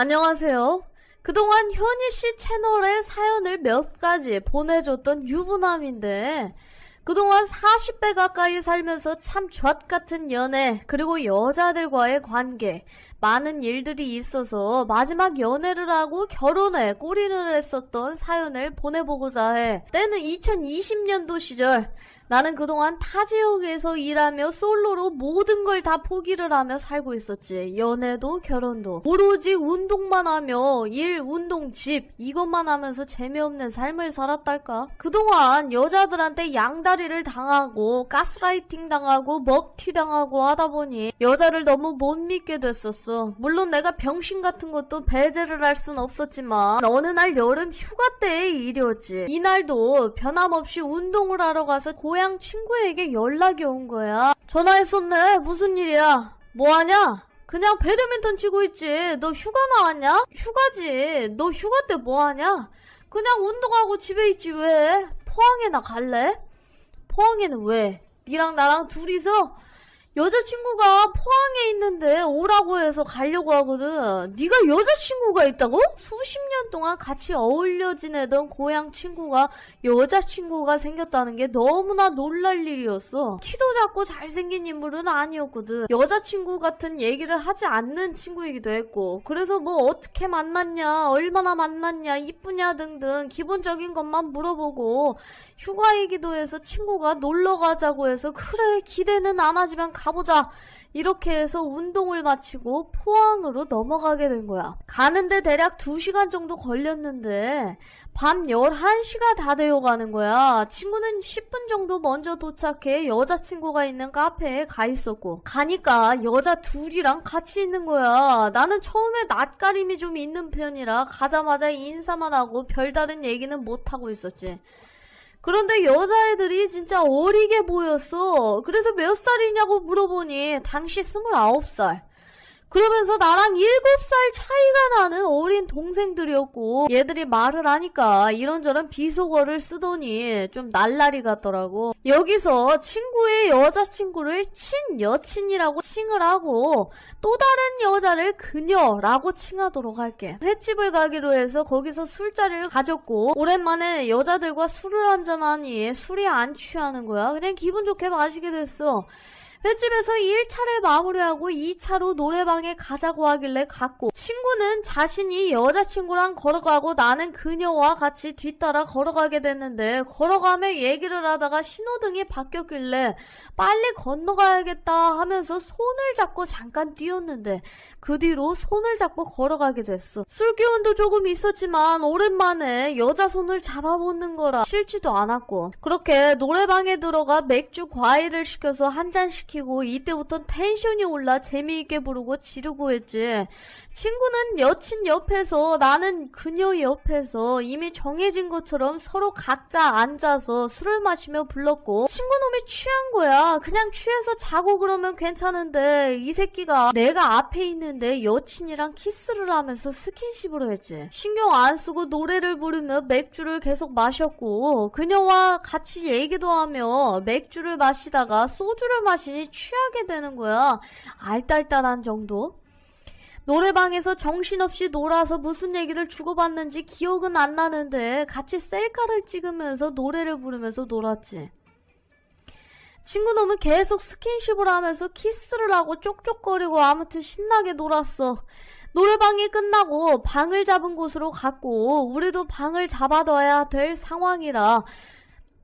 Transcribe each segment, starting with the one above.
안녕하세요. 그동안 현희씨 채널에 사연을 몇 가지 보내줬던 유부남인데 그동안 40대 가까이 살면서 참 젖같은 연애 그리고 여자들과의 관계 많은 일들이 있어서 마지막 연애를 하고 결혼에 골인을 했었던 사연을 보내보고자 해. 때는 2020년도 시절. 나는 그동안 타 지역에서 일하며 솔로로 모든 걸 다 포기를 하며 살고 있었지. 연애도 결혼도 오로지 운동만 하며 일, 운동, 집 이것만 하면서 재미없는 삶을 살았달까. 그동안 여자들한테 양다리를 당하고 가스라이팅 당하고 먹튀 당하고 하다보니 여자를 너무 못 믿게 됐었어. 물론 내가 병신 같은 것도 배제를 할 순 없었지만 어느 날 여름 휴가 때의 일이었지. 이날도 변함없이 운동을 하러 가서 고향 친구에게 연락이 온 거야. 전화했었네. 무슨 일이야? 뭐하냐? 그냥 배드민턴 치고 있지. 너 휴가 나왔냐? 휴가지. 너 휴가 때 뭐하냐? 그냥 운동하고 집에 있지. 왜? 포항에나 갈래? 포항에는 왜? 니랑 나랑 둘이서 여자친구가 포항에 있는데 오라고 해서 가려고 하거든. 네가 여자친구가 있다고? 수십 년 동안 같이 어울려 지내던 고향 친구가 여자친구가 생겼다는 게 너무나 놀랄 일이었어. 키도 작고 잘생긴 인물은 아니었거든. 여자친구 같은 얘기를 하지 않는 친구이기도 했고, 그래서 뭐 어떻게 만났냐, 얼마나 만났냐, 이쁘냐 등등 기본적인 것만 물어보고 휴가이기도 해서 친구가 놀러 가자고 해서 그래 기대는 안 하지만 가보자 이렇게 해서 운동을 마치고 포항으로 넘어가게 된 거야. 가는데 대략 2시간 정도 걸렸는데 밤 11시가 다 되어 가는 거야. 친구는 10분 정도 먼저 도착해 여자친구가 있는 카페에 가 있었고, 가니까 여자 둘이랑 같이 있는 거야. 나는 처음에 낯가림이 좀 있는 편이라 가자마자 인사만 하고 별다른 얘기는 못하고 있었지. 그런데 여자애들이 진짜 어리게 보였어. 그래서 몇 살이냐고 물어보니 당시 29살. 그러면서 나랑 7살 차이가 나는 어린 동생들이었고, 얘들이 말을 하니까 이런저런 비속어를 쓰더니 좀 날라리 같더라고. 여기서 친구의 여자친구를 친여친이라고 칭을 하고 또 다른 여자를 그녀라고 칭하도록 할게. 횟집을 가기로 해서 거기서 술자리를 가졌고, 오랜만에 여자들과 술을 한잔하니 술이 안 취하는 거야. 그냥 기분 좋게 마시게 됐어. 횟집에서 1차를 마무리하고 2차로 노래방에 가자고 하길래 갔고, 친구는 자신이 여자친구랑 걸어가고 나는 그녀와 같이 뒤따라 걸어가게 됐는데, 걸어가며 얘기를 하다가 신호등이 바뀌었길래 빨리 건너가야겠다 하면서 손을 잡고 잠깐 뛰었는데 그 뒤로 손을 잡고 걸어가게 됐어. 술 기운도 조금 있었지만 오랜만에 여자 손을 잡아보는 거라 싫지도 않았고, 그렇게 노래방에 들어가 맥주 과일을 시켜서 한 잔씩 시키고 이때부터 텐션이 올라 재미있게 부르고 지르고 했지. 친구는 여친 옆에서 나는 그녀 옆에서 이미 정해진 것처럼 서로 각자 앉아서 술을 마시며 불렀고, 친구놈이 취한 거야. 그냥 취해서 자고 그러면 괜찮은데 이 새끼가 내가 앞에 있는데 여친이랑 키스를 하면서 스킨십을 했지. 신경 안 쓰고 노래를 부르며 맥주를 계속 마셨고, 그녀와 같이 얘기도 하며 맥주를 마시다가 소주를 마시니 취하게 되는 거야. 알딸딸한 정도? 노래방에서 정신없이 놀아서 무슨 얘기를 주고받는지 기억은 안 나는데 같이 셀카를 찍으면서 노래를 부르면서 놀았지. 친구놈은 계속 스킨십을 하면서 키스를 하고 쪽쪽거리고 아무튼 신나게 놀았어. 노래방이 끝나고 방을 잡은 곳으로 갔고, 우리도 방을 잡아둬야 될 상황이라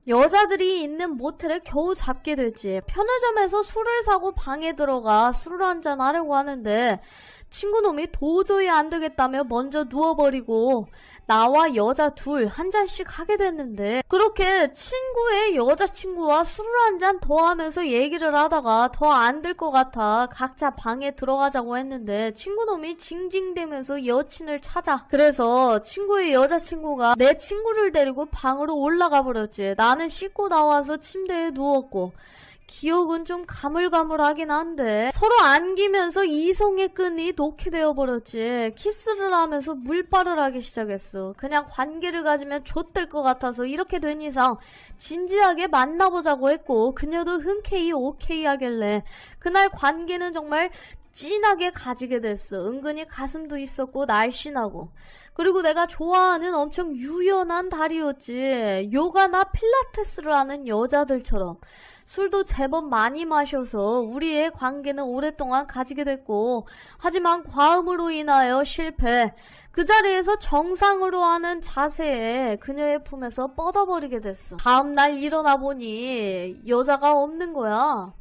여자들이 있는 모텔에 겨우 잡게 됐지. 편의점에서 술을 사고 방에 들어가 술을 한잔 하려고 하는데 친구놈이 도저히 안 되겠다며 먼저 누워버리고 나와 여자 둘 한 잔씩 하게 됐는데, 그렇게 친구의 여자친구와 술을 한 잔 더 하면서 얘기를 하다가 더 안 될 것 같아 각자 방에 들어가자고 했는데 친구놈이 징징대면서 여친을 찾아. 그래서 친구의 여자친구가 내 친구를 데리고 방으로 올라가 버렸지. 나는 씻고 나와서 침대에 누웠고, 기억은 좀 가물가물하긴 한데 서로 안기면서 이성의 끈이 놓게 되어버렸지. 키스를 하면서 물발을 하기 시작했어. 그냥 관계를 가지면 좆될 것 같아서 이렇게 된 이상 진지하게 만나보자고 했고, 그녀도 흔쾌히 오케이 하길래 그날 관계는 정말 진하게 가지게 됐어. 은근히 가슴도 있었고 날씬하고. 그리고 내가 좋아하는 엄청 유연한 다리였지. 요가나 필라테스를 하는 여자들처럼. 술도 제법 많이 마셔서 우리의 관계는 오랫동안 가지게 됐고, 하지만 과음으로 인하여 실패. 그 자리에서 정상으로 하는 자세에 그녀의 품에서 뻗어버리게 됐어. 다음날 일어나 보니 여자가 없는 거야.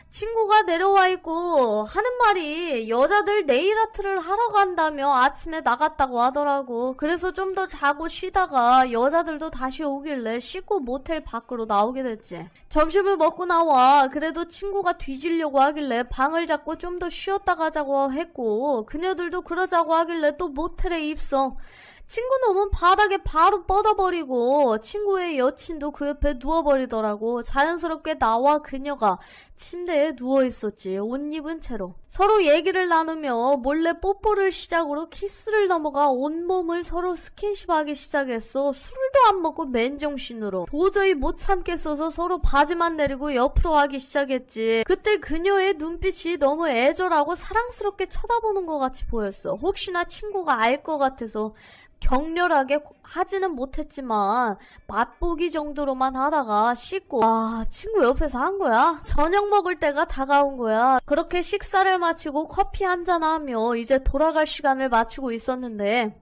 친구가 내려와 있고 하는 말이 여자들 네일아트를 하러 간다며 아침에 나갔다고 하더라고. 그래서 좀 더 자고 쉬다가 여자들도 다시 오길래 씻고 모텔 밖으로 나오게 됐지. 점심을 먹고 나와 그래도 친구가 뒤지려고 하길래 방을 잡고 좀 더 쉬었다 가자고 했고, 그녀들도 그러자고 하길래 또 모텔에 입성. 친구 놈은 바닥에 바로 뻗어버리고 친구의 여친도 그 옆에 누워버리더라고. 자연스럽게 나와 그녀가 침대에 누워있었지. 옷 입은 채로. 서로 얘기를 나누며 몰래 뽀뽀를 시작으로 키스를 넘어가 온몸을 서로 스킨십하기 시작했어. 술도 안 먹고 맨정신으로. 도저히 못 참겠어서 서로 바지만 내리고 옆으로 하기 시작했지. 그때 그녀의 눈빛이 너무 애절하고 사랑스럽게 쳐다보는 것 같이 보였어. 혹시나 친구가 알 것 같아서 격렬하게 하지는 못했지만 맛보기 정도로만 하다가 씻고, 친구 옆에서 한 거야. 저녁 먹을 때가 다가온 거야. 그렇게 식사를 마치고 커피 한잔하며 이제 돌아갈 시간을 맞추고 있었는데,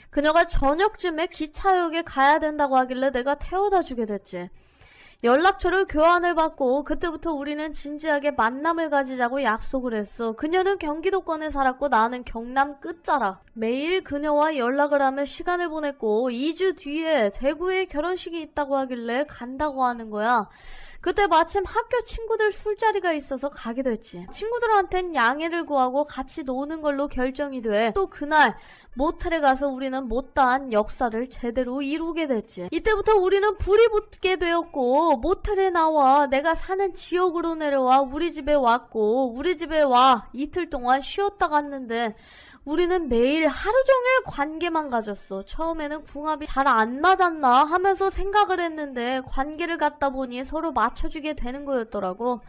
그녀가 저녁쯤에 기차역에 가야 된다고 하길래 내가 태워다 주게 됐지. 연락처를 교환을 받고 그때부터 우리는 진지하게 만남을 가지자고 약속을 했어. 그녀는 경기도권에 살았고 나는 경남 끝자락. 매일 그녀와 연락을 하며 시간을 보냈고 2주 뒤에 대구에 결혼식이 있다고 하길래 간다고 하는 거야. 그때 마침 학교 친구들 술자리가 있어서 가게 됐지. 친구들한텐 양해를 구하고 같이 노는 걸로 결정이 돼. 또 그날 모텔에 가서 우리는 못다한 역사를 제대로 이루게 됐지. 이때부터 우리는 불이 붙게 되었고, 모텔에 나와 내가 사는 지역으로 내려와 우리 집에 왔고, 우리 집에 와 이틀 동안 쉬었다 갔는데 우리는 매일 하루 종일 관계만 가졌어. 처음에는 궁합이 잘 안 맞았나 하면서 생각을 했는데 관계를 갖다 보니 서로 맞춰주게 되는 거였더라고.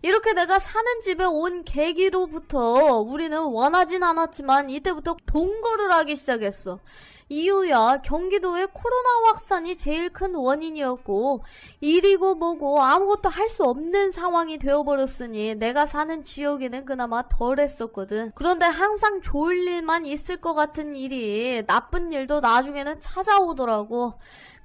이렇게 내가 사는 집에 온 계기로부터 우리는 원하진 않았지만 이때부터 동거를 하기 시작했어. 이유야, 경기도의 코로나 확산이 제일 큰 원인이었고 일이고 뭐고 아무것도 할 수 없는 상황이 되어버렸으니 내가 사는 지역에는 그나마 덜 했었거든. 그런데 항상 좋을 일만 있을 것 같은 일이 나쁜 일도 나중에는 찾아오더라고.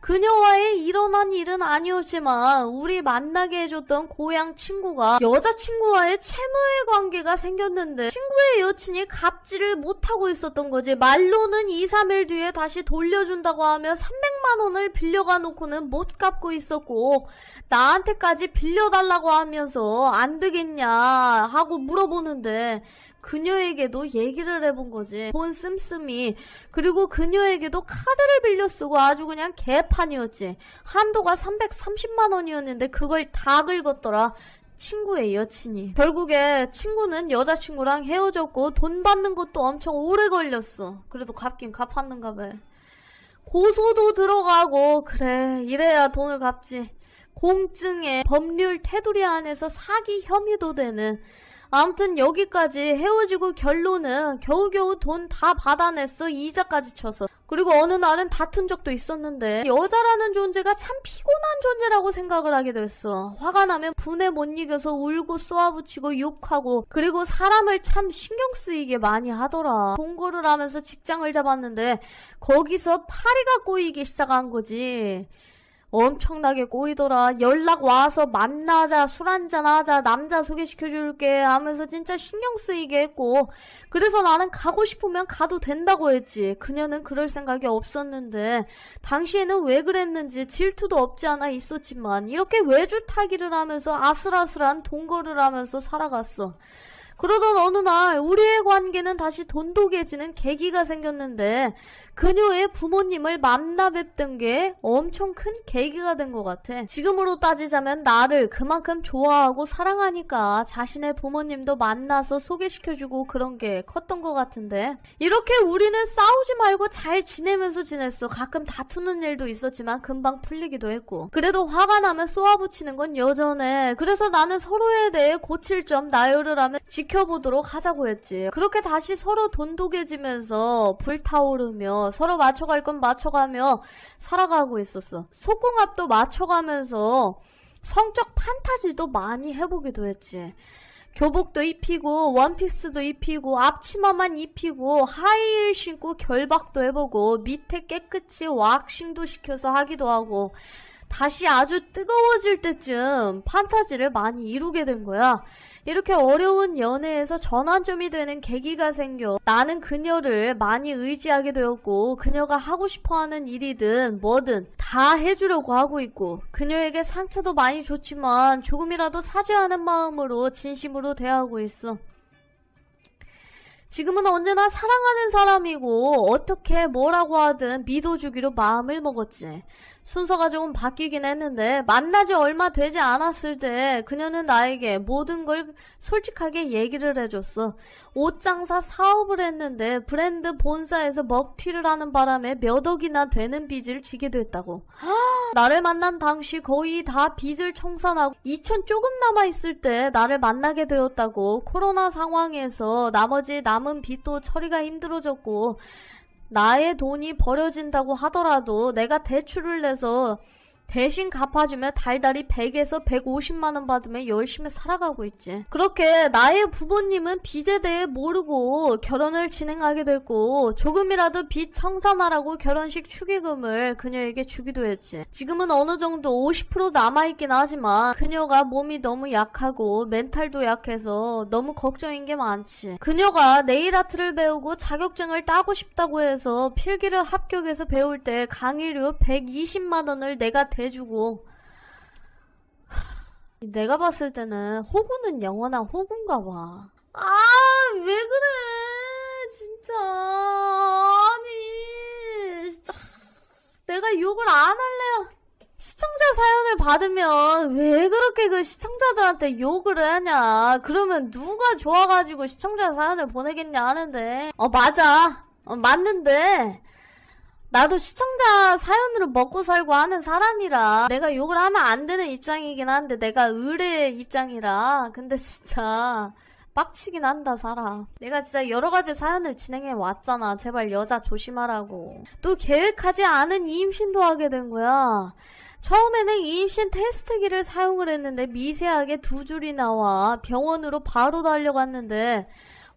그녀와의 일어난 일은 아니었지만 우리 만나게 해줬던 고향 친구가 여자친구와의 채무의 관계가 생겼는데 친구의 여친이 갚지를 못하고 있었던 거지. 말로는 2, 3일 뒤에 다시 돌려준다고 하며 300만 원을 빌려가 놓고는 못 갚고 있었고 나한테까지 빌려달라고 하면서 안 되겠냐 하고 물어보는데 그녀에게도 얘기를 해본 거지. 돈 씀씀이. 그리고 그녀에게도 카드를 빌려 쓰고 아주 그냥 개판이었지. 한도가 330만 원이었는데 그걸 다 긁었더라. 친구의 여친이. 결국에 친구는 여자친구랑 헤어졌고 돈 받는 것도 엄청 오래 걸렸어. 그래도 갚긴 갚았는가 봐. 고소도 들어가고 그래 이래야 돈을 갚지. 공증에 법률 테두리 안에서 사기 혐의도 되는. 아무튼 여기까지 헤어지고 결론은 겨우겨우 돈 다 받아냈어. 이자까지 쳐서. 그리고 어느 날은 다툰 적도 있었는데 여자라는 존재가 참 피곤한 존재라고 생각을 하게 됐어. 화가 나면 분에 못 이겨서 울고 쏘아붙이고 욕하고 그리고 사람을 참 신경 쓰이게 많이 하더라. 동거를 하면서 직장을 잡았는데 거기서 파리가 꼬이기 시작한 거지. 엄청나게 꼬이더라. 연락 와서 만나자, 술 한잔 하자, 남자 소개시켜줄게 하면서 진짜 신경 쓰이게 했고 그래서 나는 가고 싶으면 가도 된다고 했지. 그녀는 그럴 생각이 없었는데 당시에는 왜 그랬는지 질투도 없지 않아 있었지만 이렇게 외줄타기를 하면서 아슬아슬한 동거를 하면서 살아갔어. 그러던 어느 날 우리의 관계는 다시 돈독해지는 계기가 생겼는데 그녀의 부모님을 만나 뵙던 게 엄청 큰 계기가 된 것 같아. 지금으로 따지자면 나를 그만큼 좋아하고 사랑하니까 자신의 부모님도 만나서 소개시켜주고 그런 게 컸던 것 같은데, 이렇게 우리는 싸우지 말고 잘 지내면서 지냈어. 가끔 다투는 일도 있었지만 금방 풀리기도 했고, 그래도 화가 나면 쏘아붙이는 건 여전해. 그래서 나는 서로에 대해 고칠 점 나열을 하면 지켜보도록 하자고 했지. 그렇게 다시 서로 돈독해지면서 불타오르며 서로 맞춰갈 건 맞춰가며 살아가고 있었어. 속궁합도 맞춰가면서 성적 판타지도 많이 해보기도 했지. 교복도 입히고 원피스도 입히고 앞치마만 입히고 하이힐 신고 결박도 해보고 밑에 깨끗이 왁싱도 시켜서 하기도 하고, 다시 아주 뜨거워질 때쯤 판타지를 많이 이루게 된 거야. 이렇게 어려운 연애에서 전환점이 되는 계기가 생겨 나는 그녀를 많이 의지하게 되었고, 그녀가 하고 싶어하는 일이든 뭐든 다 해주려고 하고 있고, 그녀에게 상처도 많이 줬지만 조금이라도 사죄하는 마음으로 진심으로 대하고 있어. 지금은 언제나 사랑하는 사람이고 어떻게 뭐라고 하든 믿어주기로 마음을 먹었지. 순서가 조금 바뀌긴 했는데 만나지 얼마 되지 않았을 때 그녀는 나에게 모든 걸 솔직하게 얘기를 해줬어. 옷장사 사업을 했는데 브랜드 본사에서 먹튀를 하는 바람에 몇 억이나 되는 빚을 지게 됐다고. 나를 만난 당시 거의 다 빚을 청산하고 2천 조금 남아있을 때 나를 만나게 되었다고. 코로나 상황에서 나머지 남은 빚도 처리가 힘들어졌고, 나의 돈이 버려진다고 하더라도 내가 대출을 내서 대신 갚아주며 달달이 100에서 150만원 받으며 열심히 살아가고 있지. 그렇게 나의 부모님은 빚에 대해 모르고 결혼을 진행하게 됐고, 조금이라도 빚 청산하라고 결혼식 축의금을 그녀에게 주기도 했지. 지금은 어느 정도 50% 남아있긴 하지만 그녀가 몸이 너무 약하고 멘탈도 약해서 너무 걱정인 게 많지. 그녀가 네일아트를 배우고 자격증을 따고 싶다고 해서 필기를 합격해서 배울 때 강의료 120만원을 내가 대주고, 내가 봤을 때는 호구는 영원한 호구인가 봐. 아, 왜 그래 진짜. 아니 진짜 내가 욕을 안 할래요. 시청자 사연을 받으면 왜 그렇게 그 시청자들한테 욕을 하냐. 그러면 누가 좋아가지고 시청자 사연을 보내겠냐 하는데, 맞아. 맞는데 나도 시청자 사연으로 먹고 살고 하는 사람이라 내가 욕을 하면 안 되는 입장이긴 한데, 내가 의뢰 입장이라. 근데 진짜 빡치긴 한다 살아. 내가 진짜 여러가지 사연을 진행해 왔잖아. 제발 여자 조심하라고. 또 계획하지 않은 임신도 하게 된 거야. 처음에는 임신 테스트기를 사용을 했는데 미세하게 2줄이 나와 병원으로 바로 달려갔는데,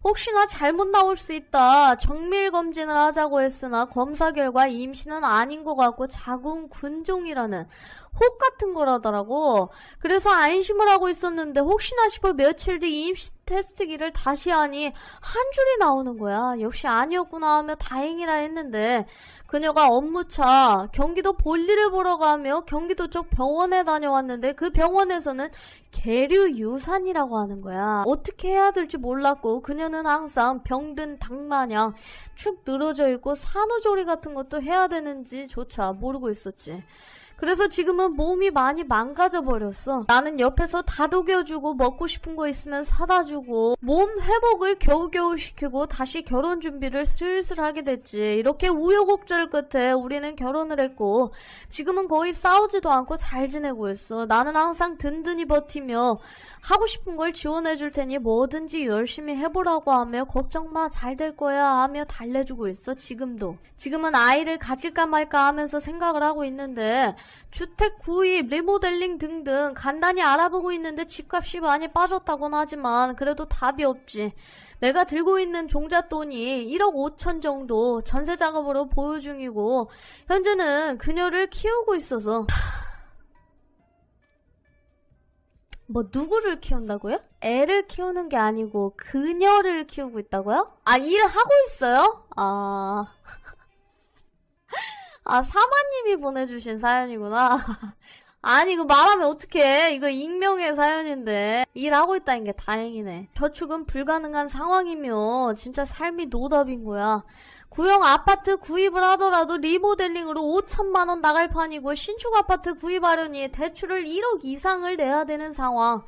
혹시나 잘못 나올 수 있다 정밀 검진을 하자고 했으나 검사 결과 임신은 아닌 것 같고 자궁 근종이라는 혹 같은 거라더라고. 그래서 안심을 하고 있었는데 혹시나 싶어 며칠 뒤 임신 테스트기를 다시 하니 한 줄이 나오는 거야. 역시 아니었구나 하며 다행이라 했는데, 그녀가 업무차 경기도 볼일을 보러 가며 경기도 쪽 병원에 다녀왔는데 그 병원에서는 계류 유산이라고 하는 거야. 어떻게 해야 될지 몰랐고 그녀는 항상 병든 닭마냥 축 늘어져 있고 산후조리 같은 것도 해야 되는지조차 모르고 있었지. 그래서 지금은 몸이 많이 망가져 버렸어. 나는 옆에서 다독여주고 먹고 싶은 거 있으면 사다 주고 몸 회복을 겨우겨우 시키고 다시 결혼 준비를 슬슬 하게 됐지. 이렇게 우여곡절 끝에 우리는 결혼을 했고 지금은 거의 싸우지도 않고 잘 지내고 있어. 나는 항상 든든히 버티며 하고 싶은 걸 지원해 줄 테니 뭐든지 열심히 해보라고 하며 걱정 마 잘 될 거야 하며 달래주고 있어. 지금은 아이를 가질까 말까 하면서 생각을 하고 있는데, 주택 구입, 리모델링 등등 간단히 알아보고 있는데 집값이 많이 빠졌다고는 하지만 그래도 답이 없지. 내가 들고 있는 종잣돈이 1억 5천 정도 전세 작업으로 보유 중이고 현재는 그녀를 키우고 있어서. 뭐 누구를 키운다고요? 애를 키우는 게 아니고 그녀를 키우고 있다고요? 일을 하고 있어요? 사마님이 보내주신 사연이구나. 아니 이거 말하면 어떡해. 이거 익명의 사연인데 일하고 있다는 게 다행이네. 저축은 불가능한 상황이며 진짜 삶이 노답인 거야. 구형 아파트 구입을 하더라도 리모델링으로 5천만 원 나갈 판이고 신축 아파트 구입하려니 대출을 1억 이상을 내야 되는 상황.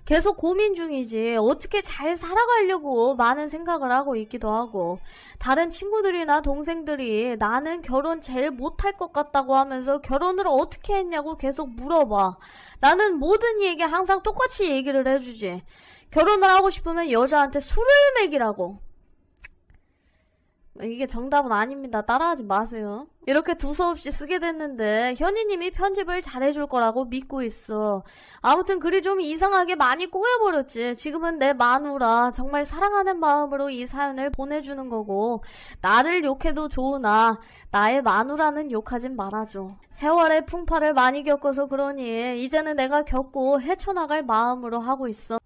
계속 고민 중이지. 어떻게 잘 살아가려고 많은 생각을 하고 있기도 하고, 다른 친구들이나 동생들이 나는 결혼 제일 못할 것 같다고 하면서 결혼을 어떻게 했냐고 계속 물어봐. 나는 모든 이에게 항상 똑같이 얘기를 해주지. 결혼을 하고 싶으면 여자한테 술을 먹이라고. 이게 정답은 아닙니다. 따라하지 마세요. 이렇게 두서없이 쓰게 됐는데 현이님이 편집을 잘해줄 거라고 믿고 있어. 아무튼 글이 좀 이상하게 많이 꼬여버렸지. 지금은 내 마누라 정말 사랑하는 마음으로 이 사연을 보내주는 거고, 나를 욕해도 좋으나 나의 마누라는 욕하진 말아줘. 세월의 풍파를 많이 겪어서 그러니 이제는 내가 겪고 헤쳐나갈 마음으로 하고 있어.